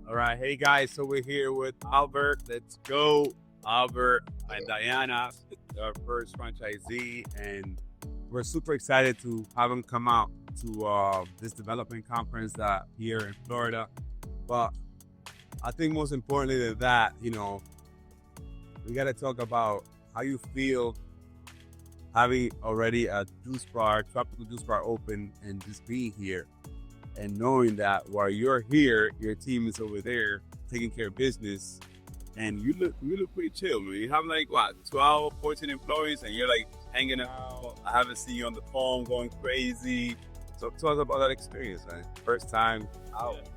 All right, hey guys, so we're here with Albert. Let's go, Albert and Diana, our first franchisee, and we're super excited to have them come out to this development conference that here in Florida. But I think most importantly than that, we got to talk about how you feel having already a tropical juice bar open and just being here. And knowing that while you're here, your team is over there taking care of business, and you look pretty chill, man. You have like what 12, 14 employees, and you're like hanging out. I haven't seen you on the phone going crazy. So tell us about that experience, man. First time out.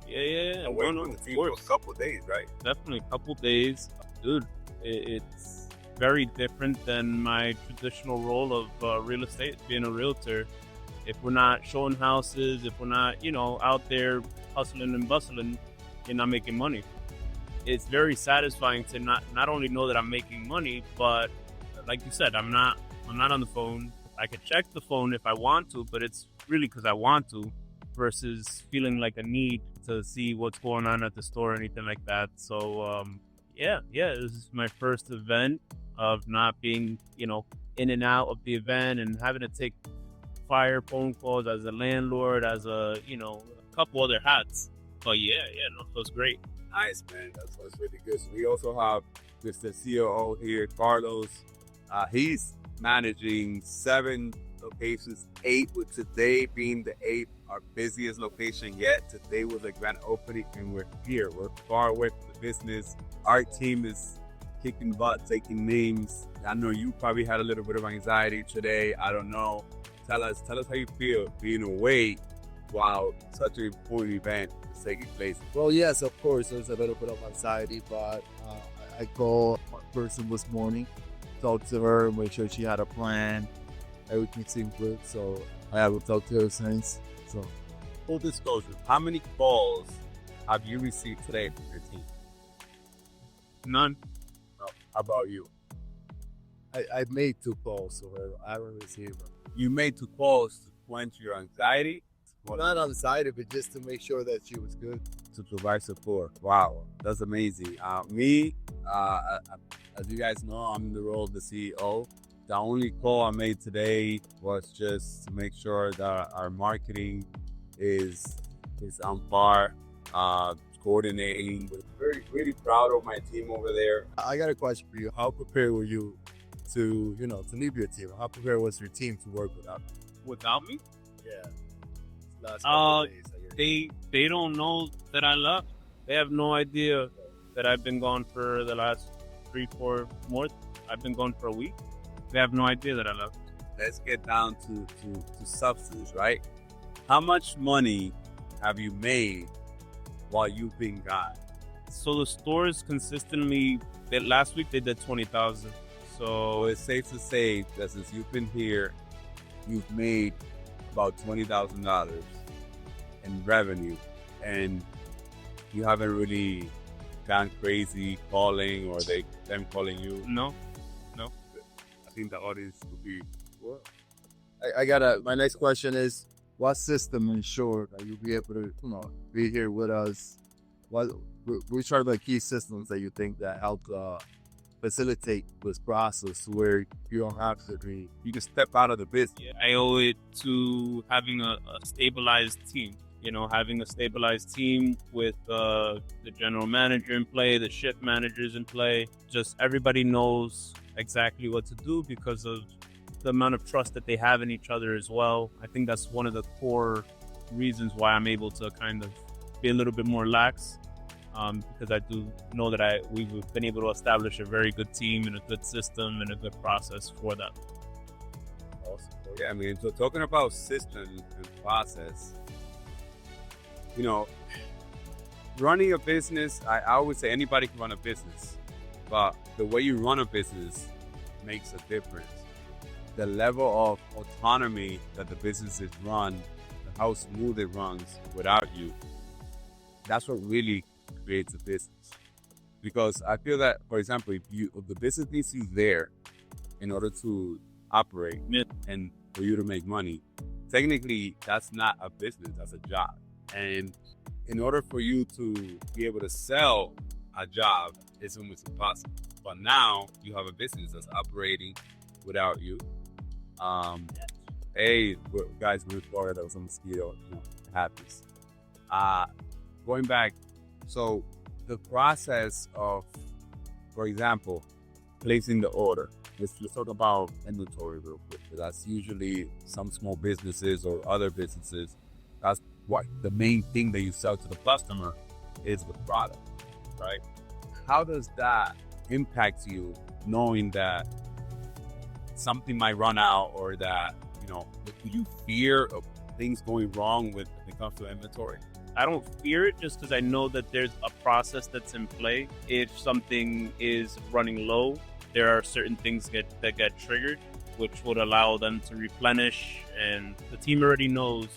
Yeah. And working with the team for a couple of days, right? Definitely a couple days, dude. It's very different than my traditional role of real estate, being a realtor. If we're not showing houses, if we're not, out there hustling and bustling, you're not making money. It's very satisfying to not only know that I'm making money, but like you said, I'm not on the phone. I could check the phone if I want to, but it's really because I want to versus feeling like a need to see what's going on at the store or anything like that. So, yeah, this is my first event of not being, in and out of the event and having to take fire phone calls as a landlord, as a couple other hats. But yeah, it feels great. Nice, man. That's really good. So we also have Mr. COO here, Carlos. He's managing 7 locations, 8 with today being the 8th, our busiest location yet. Today was a grand opening, and we're here. We're far away from the business. Our team is kicking butt, taking names. I know you probably had a little bit of anxiety today. I don't know. Tell us how you feel being away while such an important event is taking place. Well, yes, of course, there's a little bit of anxiety, but I called one person this morning, talked to her, make sure she had a plan. Everything seemed good, so I haven't talked to her since. So, full disclosure, how many calls have you received today from your team? None. Oh, how about you? I made 2 calls, so I haven't received them. You made 2 calls to quench your anxiety? Not anxiety, but just to make sure that she was good. To provide support. Wow, that's amazing. Me, as you guys know, I'm in the role of the CEO. The only call I made today was just to make sure that our marketing is on par, coordinating. We're really proud of my team over there. I got a question for you. How prepared were you to leave your team? How prepared was your team to work Without me? Yeah. Last couple of days, They don't know that I left. They have no idea that I've been gone for the last 3-4 months. I've been gone for a week. They have no idea that I left. Let's get down to substance, right? How much money have you made while you've been gone? So the stores consistently, last week they did 20,000. So it's safe to say that since you've been here, you've made about $20,000 in revenue, and you haven't really gone crazy calling or them calling you. No. I think the audience will be. Well, my next question is, what system ensured that you'll be able to be here with us? Which are the key systems that you think that help facilitate this process where you don't have to you can step out of the business? Yeah, I owe it to having a stabilized team. Having a stabilized team with the general manager in play, the shift managers in play. Just everybody knows exactly what to do because of the amount of trust that they have in each other as well. I think that's one of the core reasons why I'm able to kind of be a little bit more lax. Because I do know that we've been able to establish a very good team and a good system and a good process for that. Awesome. Yeah, so talking about system and process, running a business, I always say anybody can run a business, but the way you run a business makes a difference. The level of autonomy that the business is run, how smooth it runs without you, that's what really creates a business. Because I feel that, for example, if the business needs you there in order to operate and for you to make money, technically that's not a business, that's a job. And in order for you to be able to sell a job, it's almost impossible. But now you have a business that's operating without you. Hey, guys, we're in Florida. There was a mosquito. It happens. Going back, so the process of, for example, placing the order. Let's talk about inventory real quick. That's usually some small businesses or other businesses. That's what the main thing that you sell to the customer is with product, right? How does that impact you knowing that something might run out, or that, do you fear of things going wrong when it comes to inventory? I don't fear it just because I know that there's a process that's in play. If something is running low, there are certain things that get triggered, which would allow them to replenish, and the team already knows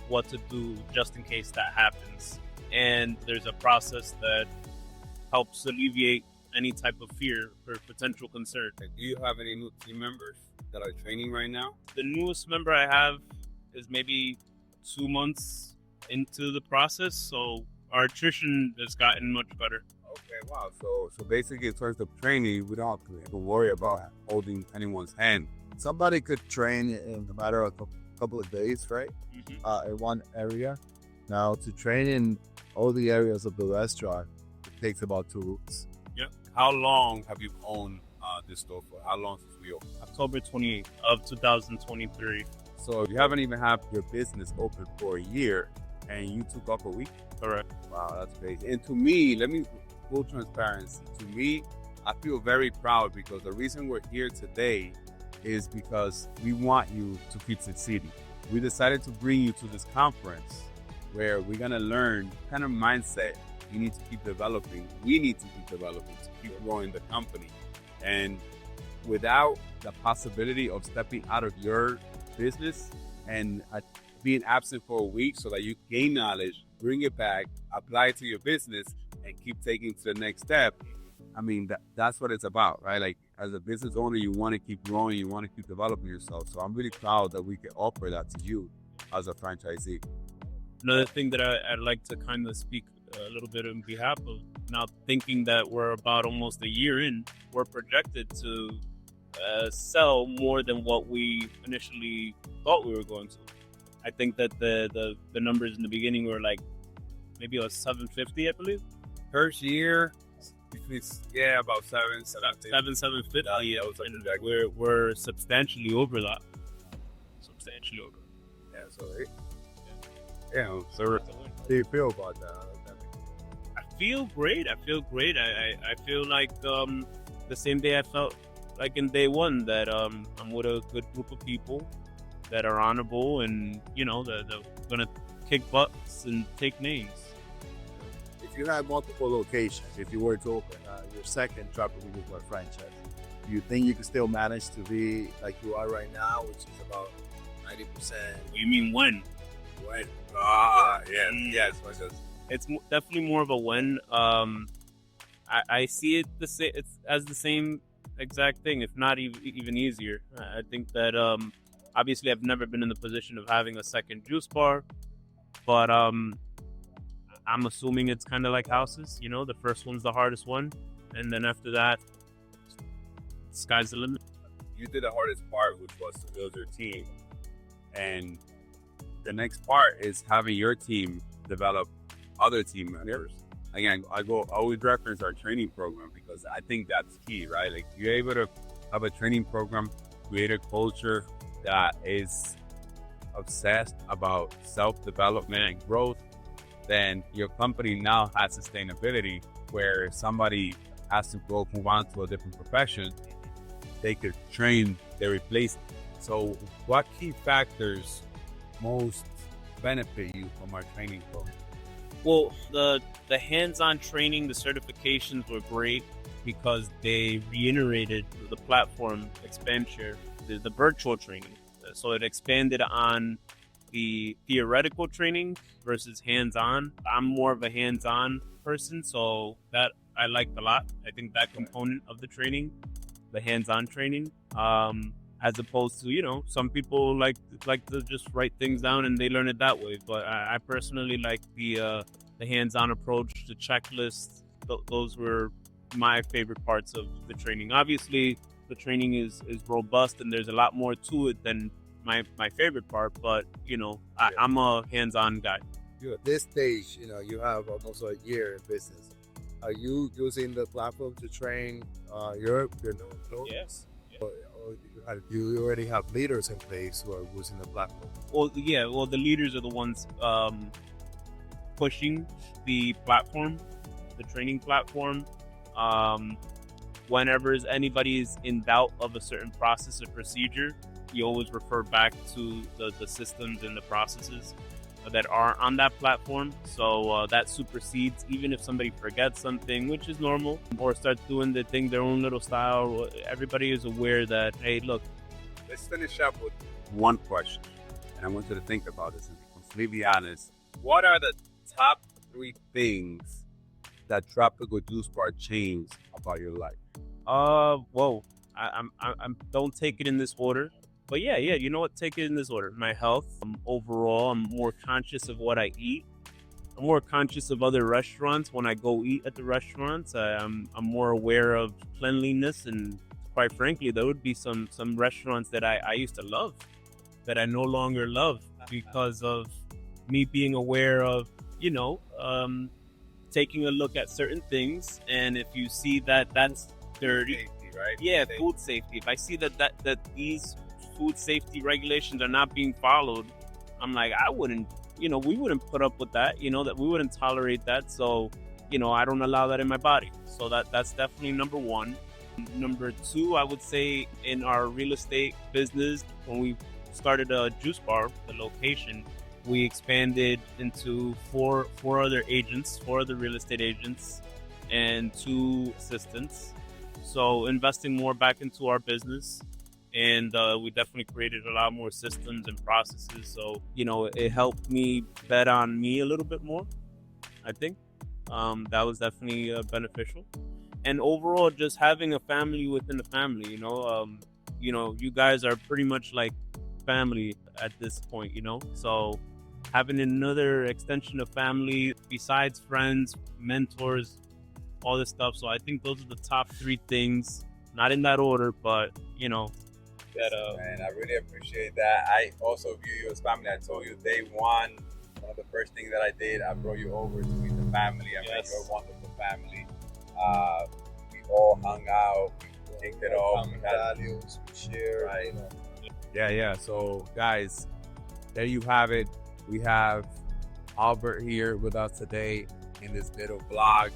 what to do just in case that happens. And there's a process that helps alleviate any type of fear or potential concern. Do you have any new team members that are training right now? The newest member I have is maybe 2 months into the process, so our attrition has gotten much better. Okay, wow. So basically, in terms of training, we don't have to worry about holding anyone's hand. Somebody could train in a matter of a couple of days, right? Mm-hmm. In one area. Now, to train in all the areas of the restaurant, it takes about 2 weeks. Yep. How long have you owned this store for? How long since we opened? October 28th of 2023. So you haven't even had your business open for a year, and you took off a week? Correct. Wow, that's crazy. And to me, full transparency, to me, I feel very proud, because the reason we're here today is because we want you to keep succeeding. We decided to bring you to this conference where we're going to learn what kind of mindset you need to keep developing. We need to keep developing to keep growing the company. And without the possibility of stepping out of your business and being absent for a week so that you gain knowledge, bring it back, apply it to your business, and keep taking to the next step. I mean, that's what it's about, right? Like, as a business owner, you want to keep growing, you want to keep developing yourself. So I'm really proud that we can offer that to you as a franchisee. Another thing that I'd like to kind of speak a little bit on behalf of, now thinking that we're about almost a year in, we're projected to sell more than what we initially thought we were going to. I think that the numbers in the beginning were like maybe it was 750, I believe. First year, about 750. Yeah, we're substantially over that. Yeah, so how do you feel about that? I feel great. I feel like the same day I felt like in day one, that I'm with a good group of people that are honorable, and they're gonna kick butts and take names. If you had multiple locations, if you were to open your second Tropical Resort franchise, do you think you could still manage to be like you are right now, which is about 90%? You mean when? When? Yes. It's definitely more of a when. I see it it's as the same exact thing, if not even easier. I think that obviously I've never been in the position of having a second juice bar, but I'm assuming it's kind of like houses. The first one's the hardest one, and then after that, sky's the limit. You did the hardest part, which was to build your team, and the next part is having your team develop other team members. Again, I always reference our training program, because I think that's key, right? Like, you're able to have a training program, create a culture that is obsessed about self-development and growth, then your company now has sustainability, where if somebody has to move on to a different profession, they could train their replacement. So what key factors most benefit you from our training program? Well, the hands-on training, the certifications were great because they reiterated the platform expansion, the virtual training. So it expanded on the theoretical training versus hands-on. I'm more of a hands-on person, so that I liked a lot. I think that component of the training, the hands-on training. as opposed to, you know, some people like to just write things down and they learn it that way. But I personally like the hands-on approach, the checklists. Those were my favorite parts of the training. Obviously, the training is robust and there's a lot more to it than my favorite part. But you know, I'm a hands-on guy. You at this stage, you know, you have almost a year in business. Are you using the platform to train your employees? Yes. Or you already have leaders in place who are using the platform? Well, yeah. Well, the leaders are the ones pushing the platform, the training platform. Whenever anybody's in doubt of a certain process or procedure, you always refer back to the systems and the processes that are on that platform. So that supersedes even if somebody forgets something, which is normal, or starts doing the thing their own little style. Everybody is aware that, hey, look. Let's finish up with one question, and I want you to think about this and be completely honest. What are the top 3 things that Tropical Juice Bar changed about your life? Whoa. I'm don't take it in this order. But yeah, you know what? Take it in this order. My health. Overall, I'm more conscious of what I eat. I'm more conscious of other restaurants when I go eat at the restaurants. I'm more aware of cleanliness, and quite frankly, there would be some restaurants that I used to love that I no longer love because of me being aware of, you know, taking a look at certain things, and if you see that that's dirty, Safety, right? yeah, food safety. If I see that these food safety regulations are not being followed, I'm like, I wouldn't, you know, we wouldn't put up with that, you know, that we wouldn't tolerate that. So, you know, I don't allow that in my body. So that's definitely number 1. Number 2, I would say in our real estate business, when we started a juice bar, the location, we expanded into four other real estate agents and 2 assistants. So investing more back into our business, and we definitely created a lot more systems and processes. So, you know, it helped me bet on me a little bit more, I think. That was definitely beneficial. And overall, just having a family within a family, you know, you guys are pretty much like family at this point, you know. So having another extension of family besides friends, mentors, all this stuff. So I think those are the top 3 things, not in that order, but you know, that Man, I really appreciate that. I also view you as family. I told you day one of the first things that I did, I brought you over to meet the family. I mean, Yes. you're a wonderful family. We all hung out, we kicked it off, we had values, we share. Right. You know. Yeah. So, guys, there you have it. We have Albert here with us today in this little vlog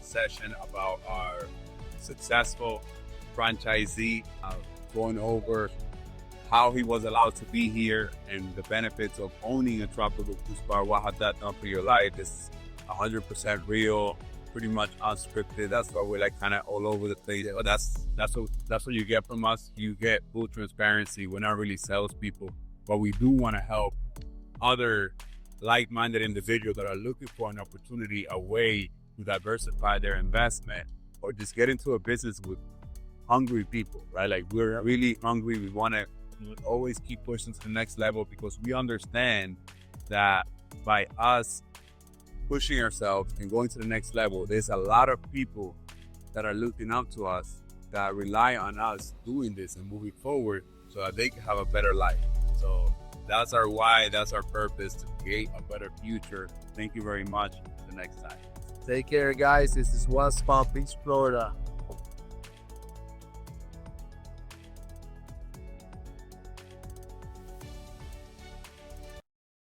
session about our successful franchisee, going over how he was allowed to be here and the benefits of owning a tropical juice bar. What has that done for your life? It's 100% real, pretty much unscripted. That's why we're like kind of all over the place. But that's what you get from us. You get full transparency. We're not really salespeople, but we do want to help other like-minded individuals that are looking for an opportunity, a way to diversify their investment, or just get into a business with hungry people, right? Like, we're really hungry. We want to always keep pushing to the next level because we understand that by us pushing ourselves and going to the next level, there's a lot of people that are looking up to us, that rely on us doing this and moving forward so that they can have a better life. So that's our why, that's our purpose, to create a better future. Thank you very much. Until next time. Take care, guys. This is West Palm Beach, Florida.